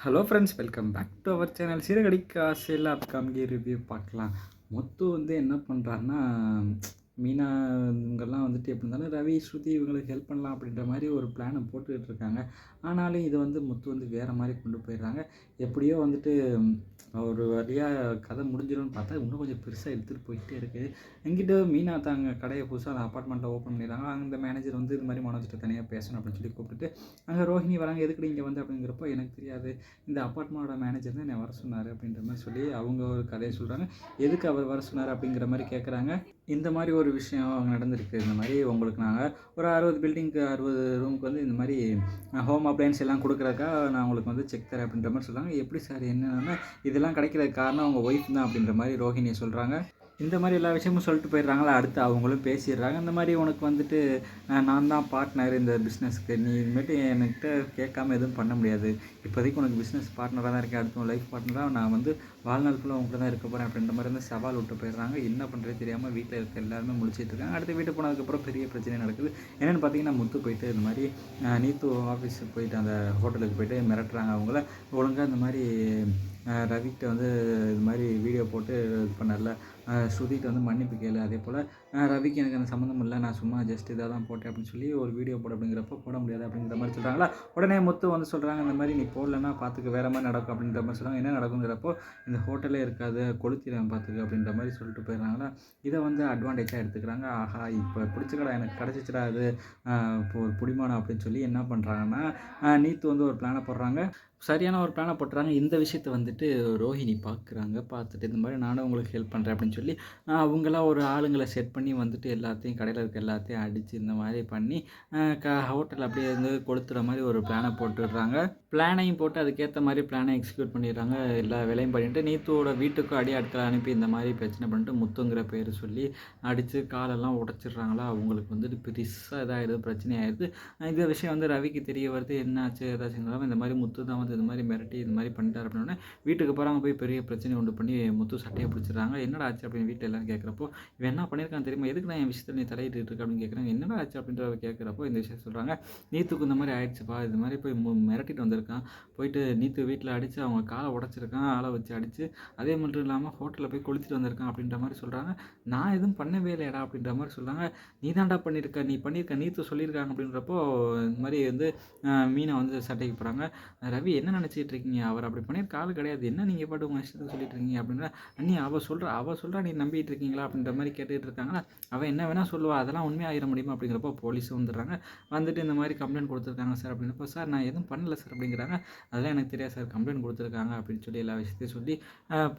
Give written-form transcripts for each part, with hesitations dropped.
Hello friends, welcome back to our channel. சிறகடிக்க ஆசையில் upcoming review பார்க்கலாம். மொத்து வந்து என்ன பண்ணுறாருன்னா, மீனா இவங்கெல்லாம் வந்துட்டு எப்படி இருந்தாலும் ரவி, ஸ்ருதி இவங்களுக்கு ஹெல்ப் பண்ணலாம் அப்படின்ற மாதிரி ஒரு பிளானை போட்டுக்கிட்டு இருக்காங்க. ஆனாலும் இது வந்து முத்து வந்து வேறு மாதிரி கொண்டு போயிடுறாங்க. எப்படியோ வந்துட்டு ஒரு வழியாக கதை முடிஞ்சிடும்னு பார்த்தா இன்னும் கொஞ்சம் பெருசாக எடுத்துகிட்டு போயிட்டே இருக்குது. எங்கிட்ட மீனா தாங்க கடையை புதுசாக அந்த அப்பார்ட்மெண்ட்டில் ஓப்பன் பண்ணிடுறாங்க. அந்த மேனேஜர் வந்து இது மாதிரி மனோஜ்கிட்ட தனியாக பேசணும் அப்படின்னு சொல்லி கூப்பிட்டுட்டு அங்கே ரோஹிணி வராங்க. எதுக்கு இங்கே வந்து அப்படிங்கிறப்போ, எனக்கு தெரியாது, இந்த அப்பார்ட்மெண்ட்டோட மேனேஜர் தான் என்னை வர சொன்னார் அப்படின்ற மாதிரி சொல்லி அவங்க ஒரு கதையை சொல்கிறாங்க. எதுக்கு அவர் வர சொன்னார் அப்படிங்கிற மாதிரி கேட்குறாங்க. இந்த மாதிரி ஒரு விஷயம் நடந்திருக்கு. இந்த மாதிரி உங்களுக்கு நாங்கள் ஒரு 60 பில்டிங்க்கு 60 ரூமுக்கு வந்து இந்த மாதிரி ஹோம் அப்ளையன்ஸ் எல்லாம் கொடுக்குறக்கா நான் உங்களுக்கு வந்து செக் தரேன் அப்படின்ற மாதிரி சொல்கிறாங்க. எப்படி சார், என்னன்னா இதெல்லாம் கிடைக்கிறதுக்கு காரணம் அவங்க ஒய்ஃப் தான் அப்படின்ற மாதிரி ரோஹிணியை சொல்கிறாங்க. இந்த மாதிரி எல்லா விஷயமும் சொல்லிட்டு போயிடுறாங்களா. அடுத்து அவங்களும் பேசிடுறாங்க. இந்த மாதிரி உனக்கு வந்துட்டு நான் தான் பார்ட்னர் இந்த பிஸ்னஸ்க்கு, நீ இதுமாரி என்கிட்ட கேட்காம எதுவும் பண்ண முடியாது. இப்போதைக்கு உனக்கு பிஸ்னஸ் பார்ட்னராக தான் இருக்கேன், அடுத்து லைஃப் பார்ட்னராக நான் வந்து வாழ்நாள் ஃபுல்லாக உங்கள்கிட்ட தான் இருக்க போகிறேன் அப்படின்ற மாதிரி வந்து சவால் விட்டு போயிடுறாங்க. என்ன பண்ணுறது தெரியாமல் வீட்டில் இருக்க எல்லாருமே முடிச்சிட்டு இருக்காங்க. அடுத்து வீட்டுக்கு போனதுக்கப்புறம் பெரிய பிரச்சனை நடக்குது. என்னென்னு பார்த்தீங்கன்னா, முத்து போயிட்டு இந்த மாதிரி நீத்து ஆஃபீஸுக்கு போயிட்டு அந்த ஹோட்டலுக்கு போயிட்டு மிரட்டுறாங்க. அவங்கள ஒழுங்காக இந்த மாதிரி ரவிக்கிட்ட வந்து இது மாதிரி வீடியோ போட்டு இது பண்ணல, ஸ்ருதிகிட்ட வந்து மன்னிப்பு கேளு, அதே போல் ரவிக்கு எனக்கு அந்த சம்மந்தம் இல்லை, நான் சும்மா ஜஸ்ட் இதாக தான் போட்டேன் அப்படின்னு சொல்லி ஒரு வீடியோ போட அப்படிங்கிறப்போ போட முடியாது அப்படிங்கிற மாதிரி சொல்கிறாங்களா. உடனே முத்து வந்து சொல்கிறாங்க, இந்த மாதிரி நீ போடலன்னா பார்த்துக்க வேறு மாதிரி நடக்கும் அப்படின்ற மாதிரி சொல்கிறாங்க. என்ன நடக்குங்கிறப்போ, இந்த ஹோட்டலே இருக்காது, கொளுத்திடுவேன் பார்த்துக்க அப்படின்ற மாதிரி சொல்லிட்டு போயிடுறாங்களா. இதை வந்து அட்வான்டேஜாக எடுத்துக்கிறாங்க. ஆஹா, இப்போ பிடிச்சக்கடா எனக்கு கிடச்சிச்சிடா, அது இப்போ ஒரு புடிமானம் அப்படின்னு சொல்லி என்ன பண்ணுறாங்கன்னா, நீத்து வந்து ஒரு பிளானை போடுறாங்க. சரியான ஒரு பிளானை போட்டுறாங்க. இந்த விஷயத்த வந்துட்டு ரோஹிணி பார்க்குறாங்க. பார்த்துட்டு இந்த மாதிரி நானும் உங்களுக்கு ஹெல்ப் பண்ணுறேன் அப்படின்னு சொல்லி அவங்களாம் ஒரு ஆளுங்களை செட் பண்ணி வந்துட்டு எல்லாத்தையும் கடையில் இருக்க எல்லாத்தையும் அடித்து இந்த மாதிரி பண்ணி ஹோட்டல் அப்படியே வந்து கொளுத்துற மாதிரி ஒரு பிளானை போட்டுடுறாங்க. பிளானையும் போட்டு அதுக்கேற்ற மாதிரி பிளானை எக்ஸிக்யூட் பண்ணிடுறாங்க. எல்லா வேலையும் பண்ணிவிட்டு நீத்தோட வீட்டுக்கும் ஆட்களை அனுப்பி இந்த மாதிரி பிரச்சனை பண்ணிட்டு முத்துங்கிற பேர் சொல்லி அடித்து காலெல்லாம் உடச்சிடுறாங்களா. அவங்களுக்கு வந்துட்டு பெருசாக இதாகிடுது, பிரச்சனை ஆகிடுது. இந்த விஷயம் வந்து ரவிக்கு தெரிய வருது. என்னாச்சு ஏதாச்சும் இந்த மாதிரி முத்து தான் வந்து இது மாதிரி மிரட்டி இது மாதிரி பண்ணிட்டார் அப்படின்னா வீட்டுக்கு போகிறாங்க. போய் பெரிய பிரச்சனை உண்டு பண்ணி முத்து சட்டையை பிடிச்சிடுறாங்க. என்னடா ஆச்சு அப்படின்னு வீட்டில் எல்லாம் கேட்குறப்போ, இவன் என்ன பண்ணியிருக்கான்னு தெரியுமா, எதுக்கு நான் என் விஷயத்தில் நீ தலையிட்டு இருக்கு அப்படின்னு கேட்குறாங்க. என்னடா ஆச்சு அப்படின்ற கேட்குறப்போ இந்த விஷயம் சொல்கிறாங்க. நீத்துக்கு இந்த மாதிரி ஆயிடுச்சுப்பா, இது மாதிரி போய் மிரட்டிட்டு வந்திருக்கான், போயிட்டு நீத்து வீட்டில் அடித்து அவங்க காலை உடச்சிருக்கான், ஆளை வச்சு அடித்து, அதே மட்டும் இல்லாமல் ஹோட்டலில் போய் கொளுத்திட்டு வந்திருக்கான் அப்படின்ற மாதிரி சொல்கிறாங்க. நான் எதுவும் பண்ணவே இல்லையடா அப்படின்ற மாதிரி சொல்கிறாங்க. நீ தான்டா பண்ணியிருக்க, நீ பண்ணியிருக்க, நீத்து சொல்லியிருக்காங்க அப்படின்றப்போ இந்த மாதிரி வந்து மீனை வந்து சட்டைக்கு போகிறாங்க. ரவி, என்ன நினச்சிட்டு இருக்கீங்க, அவர் அப்படி பண்ணியிருக்க ஆள் கிடையாது, என்ன நீங்கள் பாட்டு உங்கள் இஷ்டத்துக்கு சொல்லிட்டு இருக்கீங்க அப்படின்னா, அண்ணி அவள் சொல்கிறா நீ நம்பிட்டு இருக்கீங்களா அப்படின்ற மாதிரி கேட்டுகிட்டு இருக்காங்களா. அவள் என்ன வேணால் சொல்லுவா, அதெல்லாம் உண்மையாகிட முடியுமா அப்படிங்கிறப்போ போலீஸும் வந்துடுறாங்க. வந்துட்டு இந்த மாதிரி கம்ப்ளைண்ட் கொடுத்துருக்காங்க சார் அப்படின்றப்போ, சார் நான் எதுவும் பண்ணலை சார் அப்படிங்கிறாங்க. அதெல்லாம் எனக்கு தெரியாது சார், கம்ப்ளைண்ட் கொடுத்துருக்காங்க அப்படின்னு சொல்லி எல்லா விஷயத்தையும் சொல்லி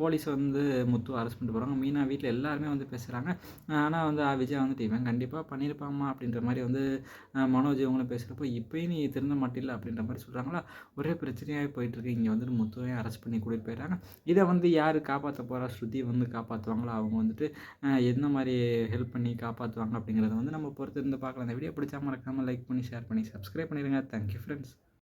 போலீஸ் வந்து முத்து அரெஸ்ட் பண்ணிட்டு போகிறாங்க. மீனா வீட்டில் எல்லாருமே வந்து பேசுகிறாங்க. ஆனால் வந்து விஜய் வந்துட்டு இவன் கண்டிப்பாக பண்ணியிருப்பாமா அப்படின்ற மாதிரி வந்து மனோஜ் இவங்களும் பேசுகிறப்போ, இப்போயும் நீ திருந்த மாட்டில்ல அப்படின்ற மாதிரி சொல்கிறாங்களா. ஒரே பிரச்சனையாகவே போயிட்டுருக்கு. இங்கே வந்துட்டு முத்துவையும் அரெஸ்ட் பண்ணி கூட்டிகிட்டு போயிடுறாங்க. இதை வந்து யார் காப்பாற்ற போகிறா, ஸ்ருதி வந்து காப்பாற்றுவாங்களோ, அவங்க வந்துட்டு எந்த மாதிரி ஹெல்ப் பண்ணி காப்பாற்றுவாங்க அப்படிங்கிறத வந்து நம்ம பொறுத்து இருந்து பார்க்கலாம். இந்த வீடியோ பிடிச்சா மறக்காமல் லைக் பண்ணி ஷேர் பண்ணி சப்ஸ்கிரைப் பண்ணிடுங்க. Thank you friends.